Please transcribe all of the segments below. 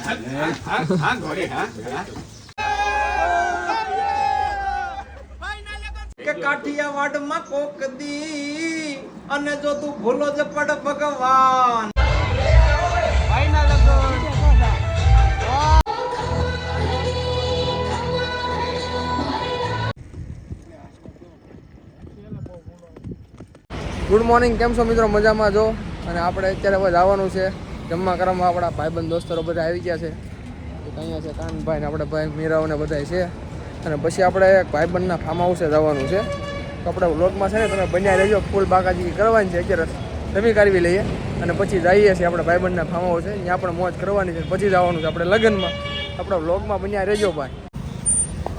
કે કાઠિયાવાડ માં કોક દી અને જો તું ભૂલો જ પડ ભગવાન. ગુડ મોર્નિંગ, કેમ છો મિત્રો? મજામાં જો. અને આપણે અત્યારે હવે જવાનું છે જમવા કરવામાં. આપણા ભાઈબંધ દોસ્તરો બધા આવી ગયા છે. અહીંયા છે કાનભાઈ ને આપણે ભાઈ મીરાઓને બધા છે. અને પછી આપણે એક ભાઈબંધના ફાર્મ હાઉસે જવાનું છે. તો આપણે વ્લોગમાં છે ને તમે બન્યા રહેજો. ફૂલ બાકાજી કરવાની છે, અત્યારે જમી કાઢવી લઈએ અને પછી જઈએ છીએ આપણે ભાઈબંધના ફાર્મ હાઉસે. ત્યાં પણ મોજ કરવાની છે, પછી જવાનું છે આપણે લગ્નમાં. આપણા વ્લોગમાં બન્યા રહેજો ભાઈ.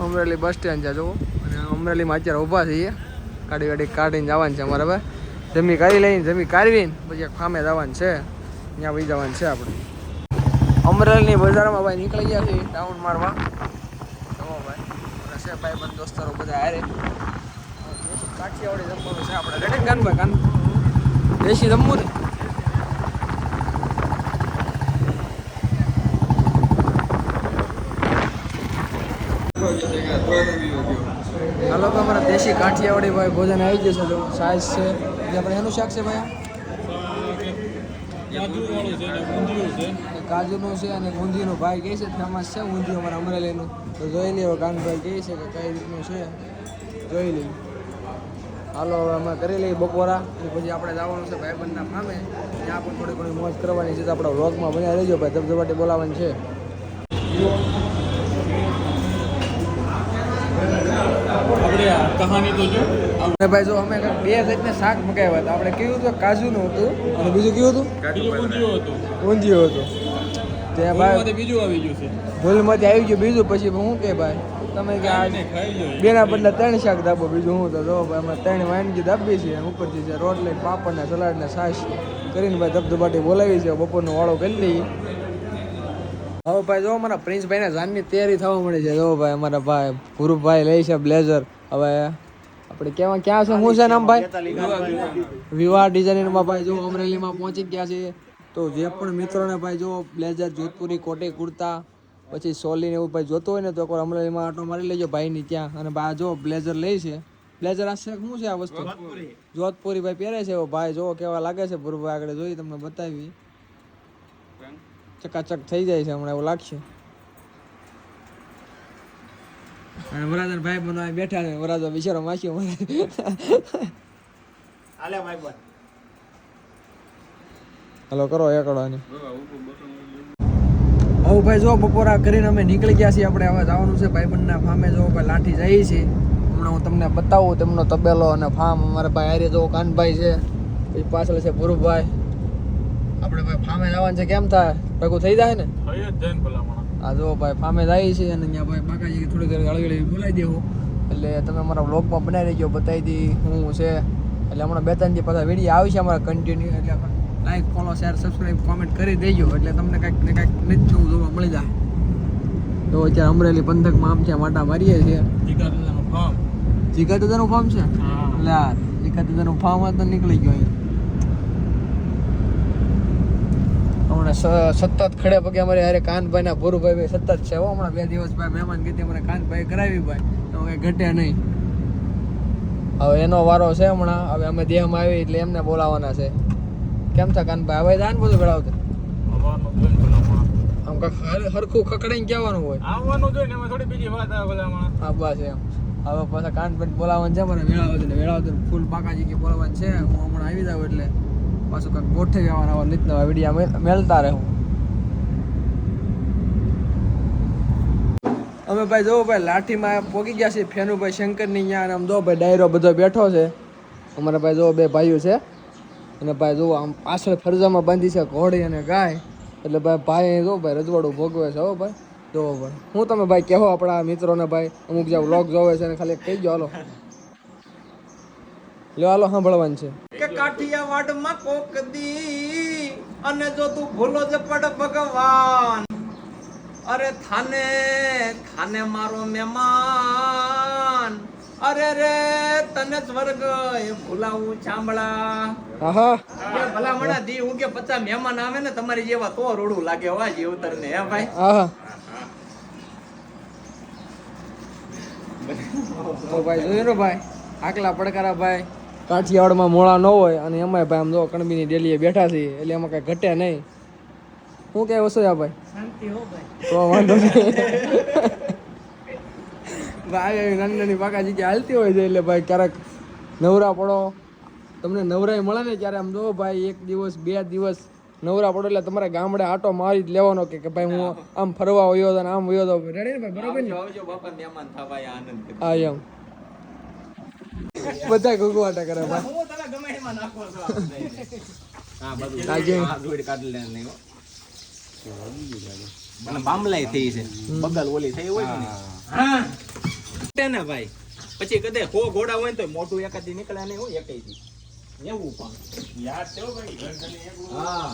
અમરેલી બસ સ્ટેન્ડ છે જુઓ. અને અમરેલીમાં અત્યારે ઊભા છીએ. ગાડી કાઢીને જવાનું છે અમારે ભાઈ. જમી કાઢી લઈને જમી કાઢવીને પછી એક ફામે જવાનું છે, ત્યાં વહી જવાનું છે આપણે. અમરેલીની બજારમાં ભાઈ નીકળી ગયા છીએ ડાઉન મારવા. જવો ભાઈ અને છે ભાઈબંધ દોસ્તારો બધા હારે. કાઠિયાવાડી જમવાનું છે આપણે. રેડી કાનભાઈ? દેશી જમવું ને. હાલો તો અમારા દેશી કાઠિયાવાડી ભાઈ ભોજન આવી જશે. જો સાઈઝ છે જે આપણે એનું શાક છે ભાઈ, કાજુનું છે અને ઊંધિયું ભાઈ કહે છે ફેમસ છે ઊંધિયું અમારા અમરેલીનું. તો જોઈ લઈએ કાનભાઈ કહે છે કે કઈ રીતનું છે, જોઈ લઈએ. હાલો હવે અમે કરી લઈએ બપોરા. પછી આપણે જવાનું છે ભાઈબંધના ફામે. ત્યાં પણ થોડી ઘણી મોજ કરવાની છે. તો આપણા વ્લોગમાં બન્યા રહેજો ભાઈ. ધબધબાટી બોલાવવાની છે. કહાની તો જો ભાઈ જો અમે બે જાતના શાક મગાવ્યા હતા. આપણે કેવું હતું, કાજુનું હતું અને બીજું કેવું હતું, ઊંધિયું હતું. ત્યાં ભાઈ બીજું આવી ગયું છે, ભૂલમાંથી આવી ગયું બીજું. પછી હું કે ભાઈ તમે કે આ બેના બદલા 3 શાક દાબો. બીજું હું તો જો ભાઈ અમે 3 વાનગી દાબી છીએ. ઉપરથી છે રોટલી, પાપડ ને સલાડ ને છાશ કરીને ભાઈ ધબધબાટી બોલાવી છે. બપોરનો વાળો કરી લઈએ. હવે ભાઈ જો અમારા પ્રિન્સભાઈ ને જાનની તૈયારી થવા મળી છે. જો ભાઈ અમારા ભાઈ પૂરુભાઈ લે છે બ્લેઝર. હવે આપણે ક્યાં છે, શું છે નામ ભાઈ? વિવાહ ડિઝાઇનમાં ભાઈ જો અમરેલીમાં પહોંચી ગયા છે. તો જે પણ મિત્રોને ભાઈ જો બ્લેઝર, જોધપુરી, કોટી કુર્તા, પછી સોલી ને એવું ભાઈ જોતું હોય ને તો એકવાર અમરેલીમાં આટો મારી લેજો ભાઈની ત્યાં. અને ભાઈ જો બ્લેઝર લે છે. બ્લેઝર આ શું છે આ વસ્તુ? જોધપુરી ભાઈ પહેરે છે. ભાઈ જો કેવા લાગે છે પૂરુભાઈ આગળ જોઈ તમને બતાવી. ચકાચક થઈ જાય છે હમણાં એવું લાગશે. અને વરાજન ભાઈ બનો બેઠા છે. વરાજો બિચારો માખ્યો મને. હલો કરો એકડો ને. હવે ભાઈ જો બપોરા કરીને અમે નીકળી ગયા છીએ. આપણે હવે જવાનું છે ભાઈબંધના ફામે. જો ભાઈ લાઠી જઈએ છીએ. હમણાં હું તમને બતાવું તેમનો તબેલો અને ફાર્મ. અમારા ભાઈ હારે જો કાનભાઈ છે, પછી પાછળ છે પૂરુભાઈ. આપણે ભાઈ ફામે જવાનું છે. કેમ થાય ભેગું થઈ જાય ને? હા જો ભાઈ ફામે જાય છે. અને ત્યાં ભાઈ બાકાજી થોડી ઘણી હળવી બોલાવી દેવું. એટલે તમે અમારા વ્લોગમાં બનાવી દેજો, બતાવી દી શું છે. એટલે હમણાં 2-3 દી પાછા વિડીયો આવી છે અમારા કન્ટિન્યુ. એટલે like, follow, share, subscribe, comment કરી દેજો. એટલે તમને કાંઈક ને કાંઈક નવું જોવા મળી જાય. તો અત્યારે અમરેલી પંથકમાં આમ છે માટા મારીએ છીએ. જીગાદાદાનું ફાર્મ છે. એટલે યાર જીગાદાદાનું ફાર્મ તો નીકળી ગયો અહીંયા. હમણાં સતત ખડે પગે અમારે હારે કાનભાઈ ના ભોરુભાઈ સતત છે. હમણાં 2 દિવસ ભાઈ મહેમાન કીધી અમારે કાનભાઈ કરાવી ભાઈ, તો કઈ ઘટે નહીં. હવે એનો વારો છે હમણાં. હવે અમે દેહમાં આવી એટલે એમને બોલાવવાના છે. કેમ છે કાનભાઈ? હવે જાન બધું ભેળાવતું આમ હરખું ખકડાઈને કહેવાનું હોય. આવવાનું જોઈએ ને એમાં થોડી બીજી વાત આવે બધામાં. હા બસ એમ. હવે પાછા કાનભાઈ બોલાવવાનું છે મને. વેળાવતું ફૂલ બાકાજી કે બોલાવવાનું છે. હું હમણાં આવી જાઉં એટલે પાછું કંઈક ગોઠવી આવવાના રીતના વિડીયા મેળતા રહું. અમે ભાઈ જો ભાઈ લાઠીમાં પોગી ગયા છીએ ફેનુભાઈ શંકરની ત્યાં. અને આમ જો ભાઈ ડાયરો બધો બેઠો છે. અમારા ભાઈ જો 2 ભાઈઓ છે. અને ભાઈ જો આમ પાછળ ફરજામાં બાંધી છે ઘોડી અને ગાય. એટલે ભાઈ જો ભાઈ રજવાડું ભોગવે છે. હો ભાઈ જો ભાઈ હું તમે ભાઈ કહો આપણા મિત્રોને ભાઈ અમુક જે વ્લોગ જોવે છે એને ખાલી કહી દો. હાલો લ્યો હાલો સાંભળવાનું છે. કે કાઠિયાવાડ માં કોક દી અને જો તું ભૂલો જ પડ ભગવાન. અરે થાને થાને મારો મહેમાન. અરે રે તને સ્વર્ગ ભૂલાવું ચાંબળા. આહા કે ભલામણા દી હું કે 50 મહેમાન આવે ને તમારી જેવા તો રોડું લાગે વા જીવતર ને હે ભાઈ આહા તો ભાઈ જોયું ને ભાઈ આકલા પડકારા ભાઈ કાઠિયાવાડમાં મોળા ન હોય અને એમાંય ભાઈ આમ જો કણબીની ડેલીએ બેઠા છીએ એટલે એમાં કઈ ઘટે નહીં શું કહેવાય વસોયા ભાઈ તો વાંધો નહીં ભાઈ આવી નાની નાની પાકા જગ્યા હાલતી હોય છે એટલે ભાઈ ક્યારેક નવરા પડો તમને નવરાઈ મળે ને ત્યારે આમ જો ભાઈ 1 દિવસ 2 દિવસ નવરા પડો એટલે તમારે ગામડે આટો મારી જ લેવાનો કે ભાઈ હું આમ ફરવા વયો હતો ને આમ વયો હતો રેડી ને ભાઈ બરોબર ને આવજો બાપા મહેમાન થવા આનંદ કરી હા એમ બધા ગુગવાટા કરે ભાઈ હું તને ગમે એમાં નાખો છો હા બધું આજે આ દોડ કાઢ લે નહીં હો મને બામલાઈ થઈ છે બગલ ઓલી થઈ હોય ને હા ને ભાઈ પછી કદે હો ઘોડા હોય ને તો મોટું એકાદી નીકળે નહીં હોય એકેયથી એવું પણ યાદ છે ભાઈ હા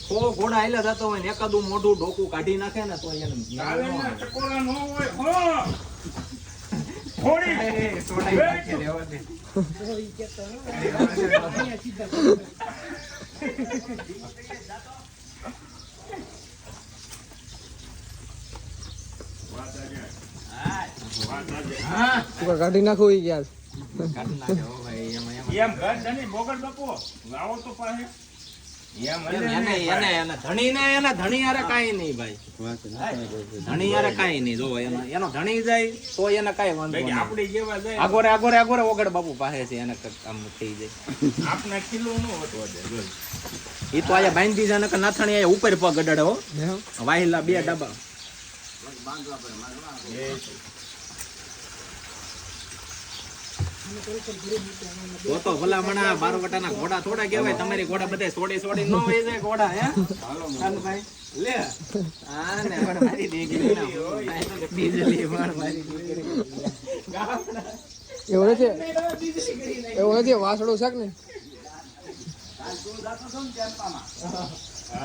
હો ઘોડા આયલા જતો હોય ને એકાદું મોટું ડોકું કાઢી નાખે ને તો એને ટકોરા ન હોય હો થોડી સોડાઈ નાખે રેવા દે કાઢી નાખવું ઈ ગયા કાઢી નાખે હો ભાઈ એમ ઘર ધણી બોગડ બાપુ આવો તો પાસે ધણી યારે કાઈ નહીં ભાઈ ધણી યારે કાઈ નહીં જો એનો ધણી જાય તો એને કાઈ વાંધો નહીં આપડી જેવા જાય આગોરે ઓગડ બાપુ પાસે છે એને કામ થઈ જાય આપના કિલો નો હતો ઈ તો આયા બાંધી જાને કે નાથણી આયા ઉપર પગ અડાડે હો વાહિલા 2 ડબ્બા બાંધવા પડે તો ભલામણા બારવટાના ઘોડા થોડા કહેવાય તમારી ઘોડા બધા છોડી નો હોય જાય ઘોડા હે હાલો ભાઈ લે આ ને મારી દેગી ના ડીઝલી મારી એવું નથી વાસડું શાક ને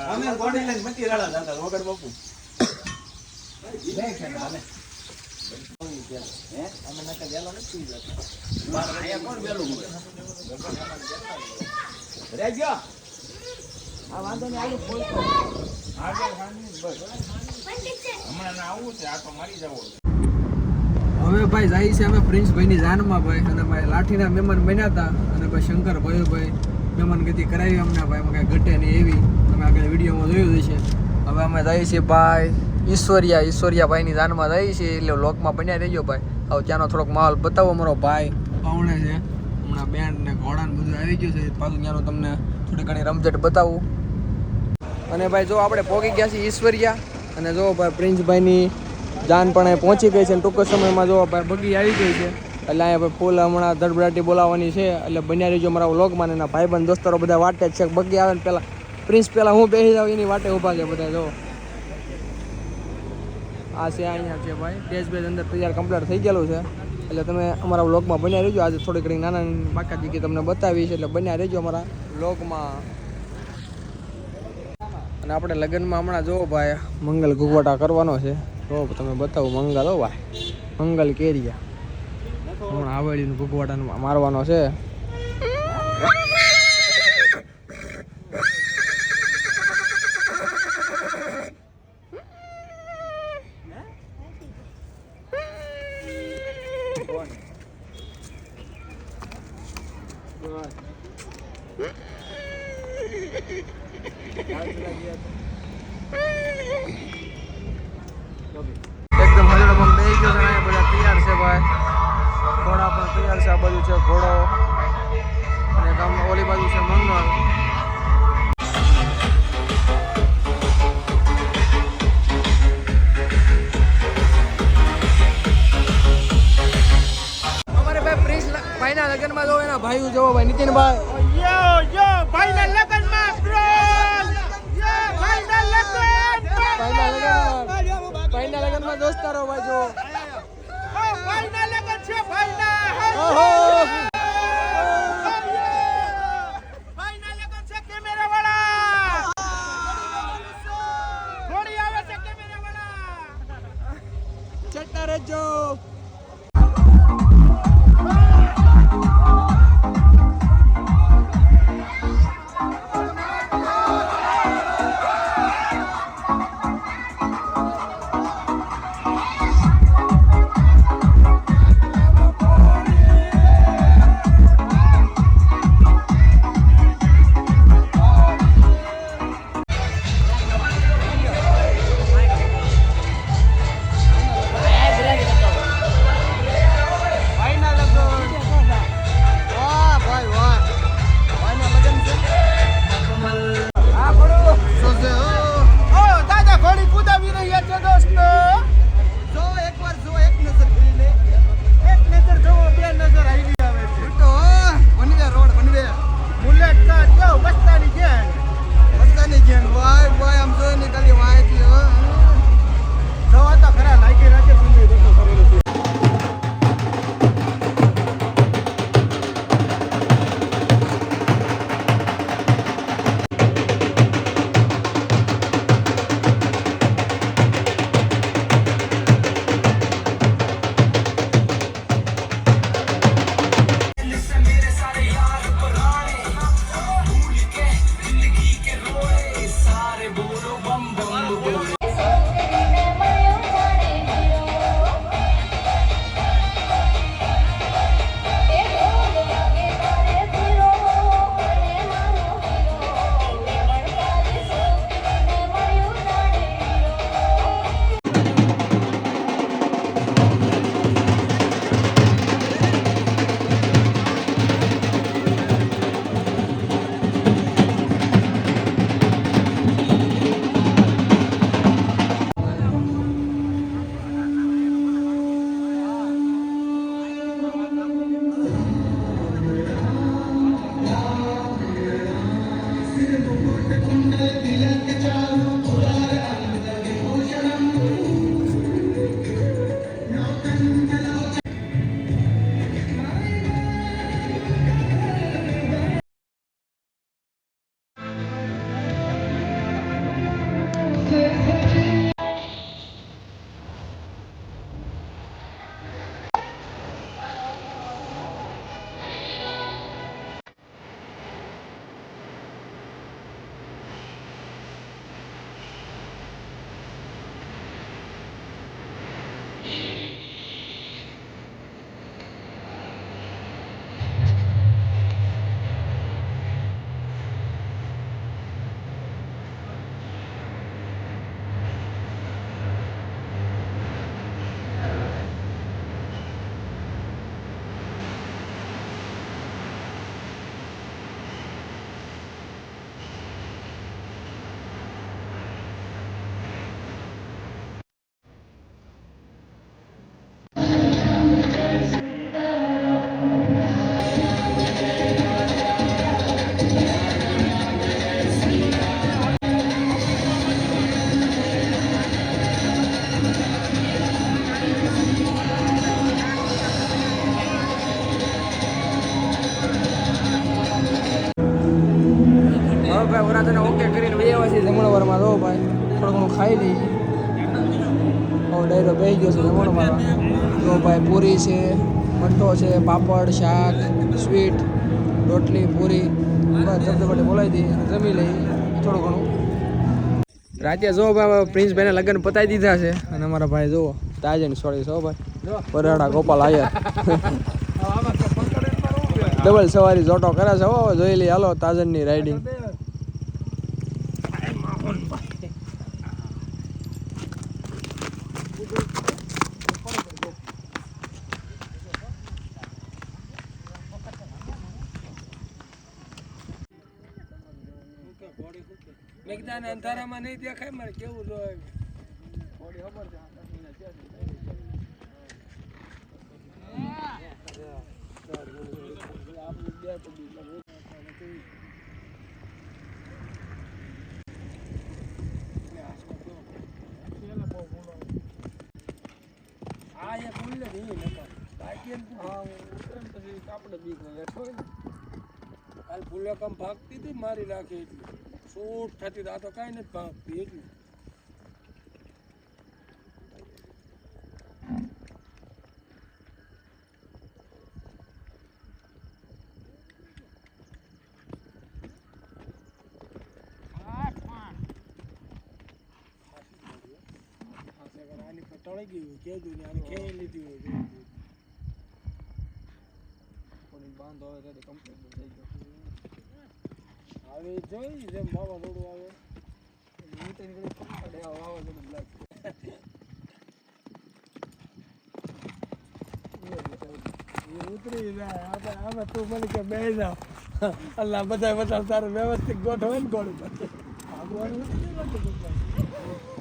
અમે ઘોડી લઈને મતી રાડા જાતા વગર બાપુ દેખ ને હાલે અમે નકા વેલો નથી જતા બાર આયા કોણ વેલો રેજો આ વાંધો ને આલો ફોન આગળ હાની બસ હમણાં ના આવું છે આ તો મારી જાવ હવે ભાઈ જાય છે અમે પ્રિન્સભાઈની જાનમાં ભાઈ અને ભાઈ લાઠીના મહેમાન બન્યા હતા અને ભાઈ શંકર ભાઈ મહેમાન ગતિ કરાવી અમને ભાઈ એમાં કાંઈ ઘટે નહીં એવી તમે આગળ વિડીયોમાં જોયું હશે હવે અમે જઈએ છીએ ભાઈ ઈશ્વરિયા ભાઈની જાનમાં જઈએ છીએ એટલે લોકમાં બન્યા રહેજો ભાઈ હવે ત્યાંનો થોડોક માહોલ બતાવો અમારો ભાઈ પાવણે છે હમણાં બેન્ડ ને ઘોડા ને બધું આવી ગયું છે પાછું ત્યાંનું તમને થોડી ઘણી રમઝટ બતાવું અને ભાઈ જો આપણે પહોંચી ગયા છીએ ઈશ્વરિયા અને જો ભાઈ પ્રિન્સભાઈની જાન પણ પહોંચી ગઈ છે અને ટૂંક સમયમાં જો ભાઈ બગી આવી ગઈ છે એટલે અહીંયા ભાઈ ફૂલ હમણાં ધડબડાટી બોલાવવાની છે એટલે બન્યા રહીજો મારા વ્લોગમાં એના ભાઈબંધ દોસ્તારો બધા વાટે જ છે બગી આવે ને પહેલાં પ્રિન્સ પહેલાં હું બેસી જાઉં એની વાટે ઊભા છે બધા જો આ છે અહીંયા છે ભાઈ ટેસ્ટ અંદર તૈયાર કમ્પ્લીટ થઈ ગયેલું છે એટલે તમે અમારા વ્લોગમાં બન્યા રહેજો આજે થોડી ઘણી નાના બાકા જગ્યાએ તમને બતાવીશ એટલે બન્યા રહેજો અમારા વ્લોગમાં અને આપણે લગ્નમાં હમણાં જો ભાઈ મંગલ ઘૂંઘવાટા કરવાનો છે તો તમે બતાવો મંગલ હો ભાઈ મંગલ કેરિયા હમણાં આવેલીનું ઘૂંઘવાટા મારવાનો છે એકદમ હજડો પણ બે ગયો છે બધા તૈયાર છે ભાઈ ઘોડા પણ તૈયાર છે આ બાજુ છે ઘોડો અને ગામમાં ઓલી બાજુ છે મંગળ અમારે ભાઈ પ્રિન્સ ભાઈના લગ્નમાં જો એના ભાઈઓ જોવો ભાઈ નીતિનભાઈ ભાઈના લગનમાં ભાઈના લગ્નમાં દોસ્તારો ભાઈ જો ભાઈના લગન છે ભાઈના લગન છે કેમેરા વાળા થોડી આવે છે કેમેરા વાળા ચટ્ટા રહેજો હવે ભાઈ વરાતને ઓકે કરીને બે વાગે જમણવારમાં દો ભાઈ થોડું ઘણું ખાઈ લઈએ. હવે ડાયરો બેસી ગયો છે જમણવારમાં. તો ભાઈ પૂરી છે, મઠ્ઠો છે, પાપડ, શાક, સ્વીટ, રોટલી, પૂરી બસ ધબધબાટી બોલાવી દઈએ અને જમી લઈએ થોડું ઘણું. રાતે જો ભાઈ પ્રિન્સભાઈને લગ્ન પતાવી દીધા છે અને અમારા ભાઈ જુઓ તાજન સોળી છો ભાઈ પરાડા ગોપાલ આયા ડબલ સવારી જોટો કરે છે. હો જોઈ લઈએ હાલો તાજનની રાઇડિંગ. અંધારામાં નહીં દેખાય મારે કેવું જોઈએ. કાલ ફૂલો કામ ભાગતી હતી મારી રાખી એટલી શૂટ થતી આ તો કાંઈ નથી ભાગતી એટલી. આની ટળી ગયું કેવું ને આની ખેઈ લીધી હોય બાંધો આવે ત્યારે કમ્પ્લીટ થઈ ગયો. હવે જોઈ જેમ વાવાઝોડું આવે વાવાઝોડું લાગે ઉતરી જાય. આમાં તું મને કે બે જાવ અલ્લાહ બધા બધા તારું વ્યવસ્થિત ગોઠવે ને ગોળ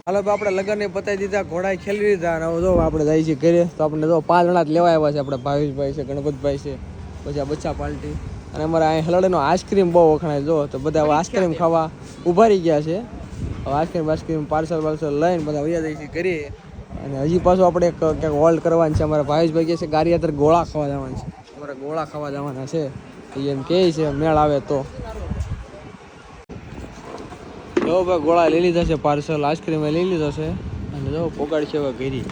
હાલો તો આપણે લગ્ન પતાવી દીધા, ઘોડા ખેલી દીધા અને જો આપણે જાય છે ઘરે. તો આપણે જો 5 જણા જ લેવા આવ્યા છે. આપણે ભાવેશભાઈ છે, ગણપતભાઈ છે, પછી આ બચ્ચા પાર્ટી અને અમારા અહીં હલડનો આઈસ્ક્રીમ બહુ વખણાય. જો તો બધા આઈસ્ક્રીમ ખાવા ઊભા રહી ગયા છે. હવે આઈસ્ક્રીમ પાર્સલ લઈને બધા વૈયા જાય છે ઘરે. અને હજી પાછું આપણે ક્યાંક હોલ્ડ કરવાનું છે. અમારા ભાવેશભાઈ કહે છે ગાડી અત્યારે ગોળા ખાવા જવાના છે. અમારે ગોળા ખાવા જવાના છે એમ કહે છે મેળ આવે તો. જો ભાઈ ગોળા લઈ લીધા છે, પાર્સલ આઈસ્ક્રીમ લઈ લીધો છે અને જો પોગાડ છે હવે ઘેરી.